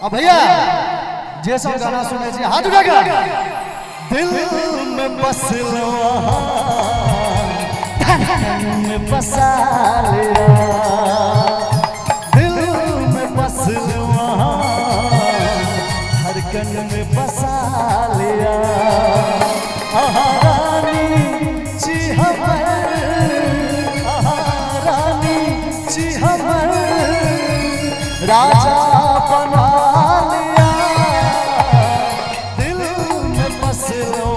अब भैया जे सब गाना सुने छी हाथ उठा के दिल में बसलो धड़कन में बसा लिया दिल में बसलो धड़कन में बसा लिया रानी जी हमर रानी जी हमर राजा बना लिया दिल में बसलो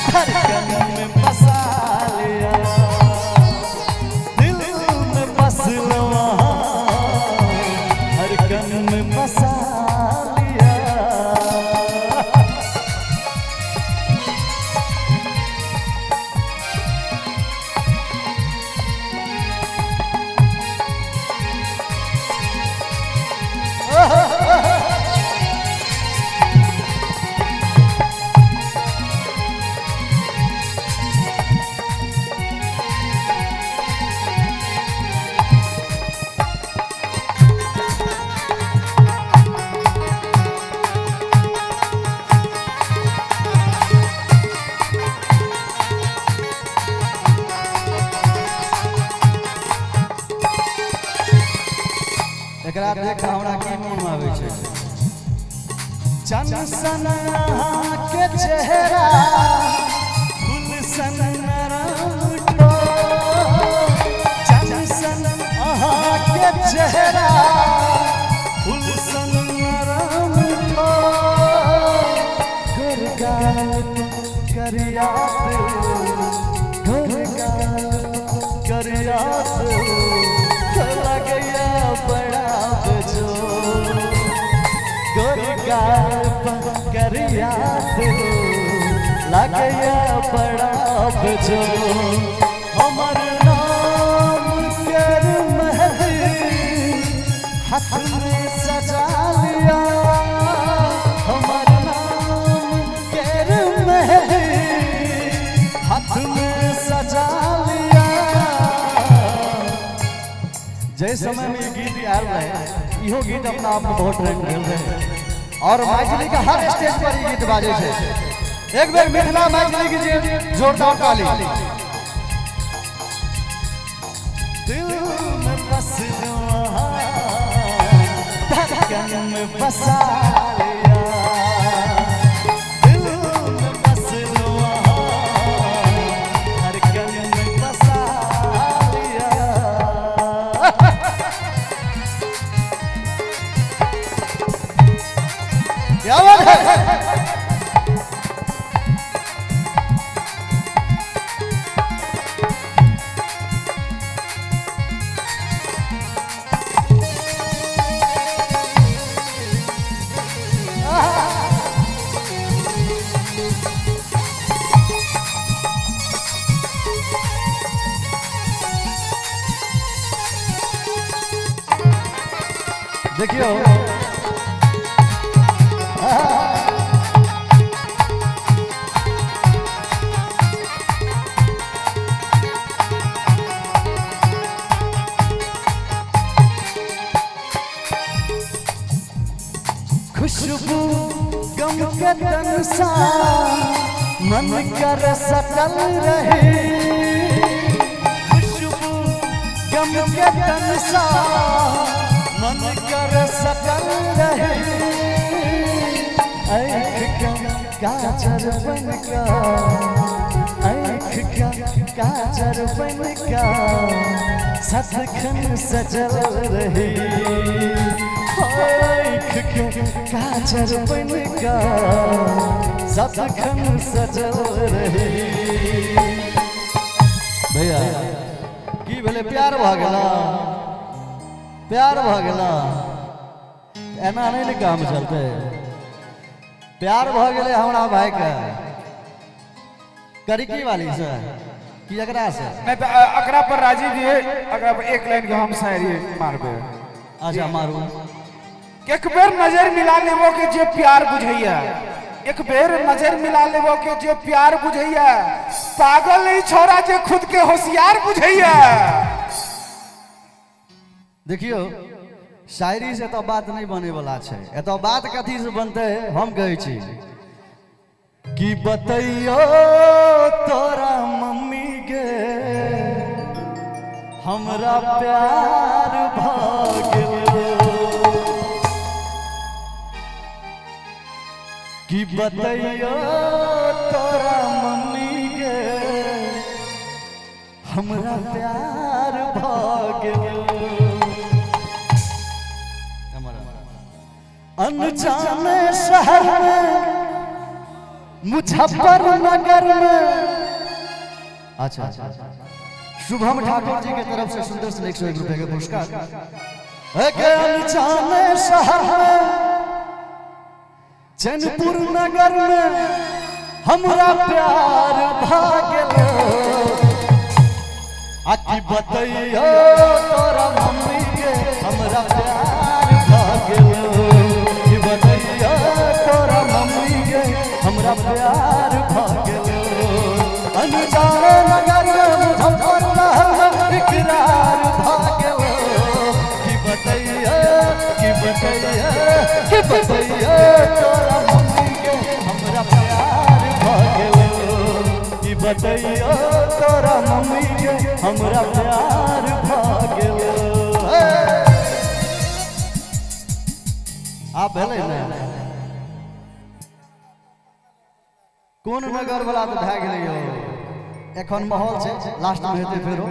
धड़कन में बसा लिया दिल में बसलो धड़कन में बसा एकरा देख हमरा की मन में आवे छै चंद सन के चेहरा फूल सन नरम ठो चंद सन के चेहरा फूल सन नरम ठो गुरगाल करिया गुरगाल करिया लगया बड़ा बजो गुरगाल करिया लगया बड़ा बजो हमर नाम कर मेहंदी हाथ में सजा लिया हमर नाम कर मेहंदी हाथ में सजा लिया जय समय में गीत आयल रहे इहो गीत अपना आप में बहुत ट्रेंड भेल रहे और मैथिली का हर स्टेज पर ये गीत बाजे छे एक बेर मिथिला मैथिली की जोरदार ताली दिल में बसलो धड़कन में बसा लिया दिल में बसलो धड़कन में बसा लिया क्या बात है देखियो खुशबू गम के तन सा मन कर सकल रहे खुशबू गम के तन सा मन कर सकल रहे ऐख का काजर बन का ऐख का काजर बन का सतखन सजल रहे काजर बन का सतखन सजल रहे भैया की भेले प्यार भ गेला प्यार भ गेला एना नहीं ने काम चलते प्यार भ गेले हमरा भाई के करिकी वाली से कि एकरा से नहीं तो अकरा पर राजी जी अकरा पर एक लाइन के हम शायरी मारबे अच्छा मारू एक बेर नजर मिला लेबो के जे प्यार बुझैया एक बेर नजर मिला लेबो के जे प्यार बुझैया पागल नहीं छोरा जे खुद के होशियार बुझैया देखियो शायरी से तो बात नहीं बने वाला है। एतो बात कथी से बनते हम कहे छी कि बतैयो तोरा मम्मी के हमरा प्यार भाग्य कि बतैयो तोरा मम्मी के हमरा प्यार भाग्य अनजाने शहर में मुजफ्फरनगर में। अच्छा शुभम ठाकुर जी की तरफ से सुंदर से 101 रुपए का पुरस्कार। अनजाने शहर में चैनपुर नगर में हमरा प्यार भाग्य आकी बतैयो तोरा मम्मी के हमरा प्यार भाग्य कि बतैयो तोरा मम्मी के हमरा प्यार भाग्य अनजाने नगर में मुजफ्फरनगर में इकरार भाग्य कि बतैयो तोरा मम्मी के हमरा प्यार भाग्य कि बतैयो तोरा मम्मी के हमरा प्यार भाग्य। आप भेलै ने कोन नगर वाला तो भए गेलै यौ एखन माहौल छै लास्ट में हेतै फेरो।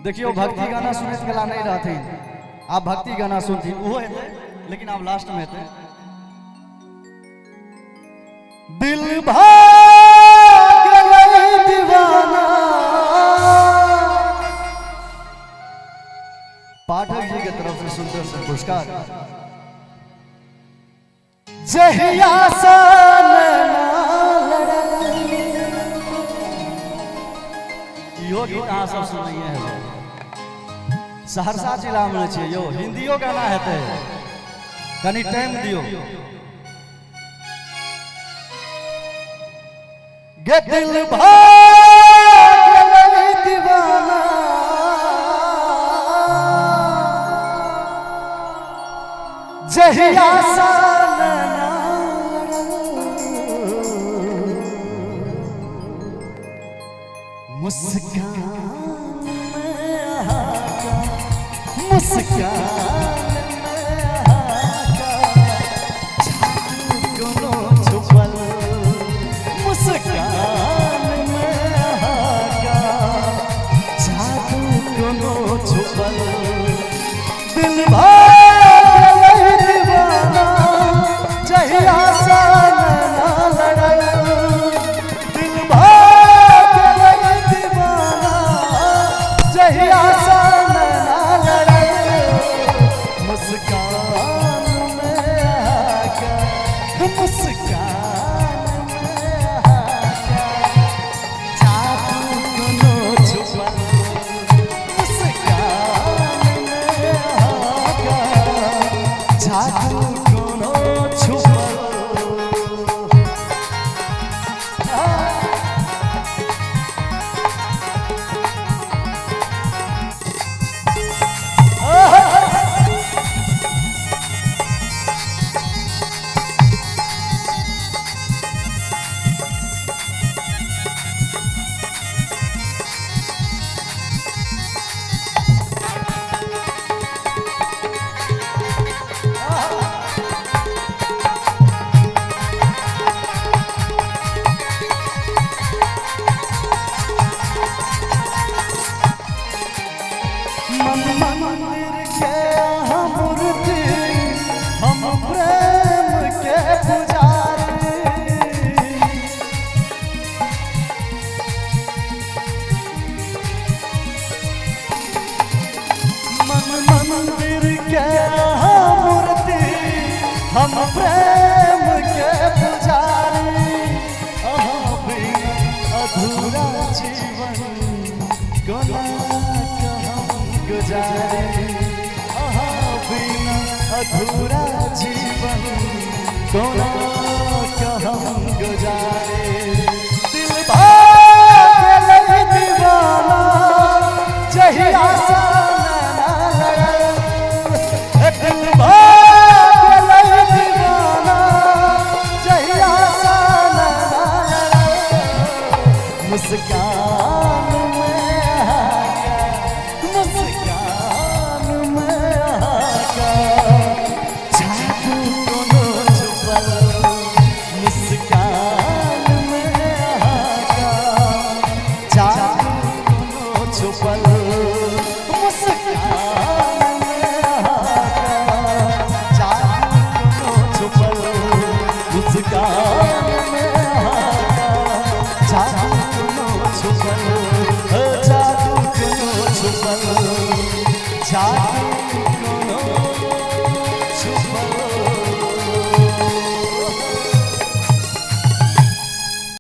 देखियो भक्ति गाना सुनैत गेला नहीं रहथिन आप भक्ति गाना सुनथिन वो हेतै लेकिन आप लास्ट में हेतै दिल भाग गए दीवाना। पाठक जी की तरफ से सुंदर से पुरस्कार। जहिया सा यो गीत अहाँ सब सुनिए है सहरसा जिला में छे यो हिंदियो गाना हेतै कनी टाइम दियो। गे दिल भाग गए दीवाना जहिया सा मुस्कान में आका मुस्कान में आका कोनो छुपल मुस्कान में आका जादू कोनो छुपल दिल भाग गए दीवाना जहिया सा ना लड़ल दिल भाग गए दीवाना जहिया सा ना लड़ल मुस्कान में आका मुस्कान में आका जादू कोनो छुपल मुस्कान में आका जादू कोनो छुपल। मंदिर के हम मूर्ति हम प्रेम के पुजारी मंदिर के हम मूर्ति हम प्रेम के पुजारी अधूरा जीवन कोना गुजारे बिना अधूरा जीवन कोना हम गुजारे दिल भाग गए दीवाना जहिया सा छुपल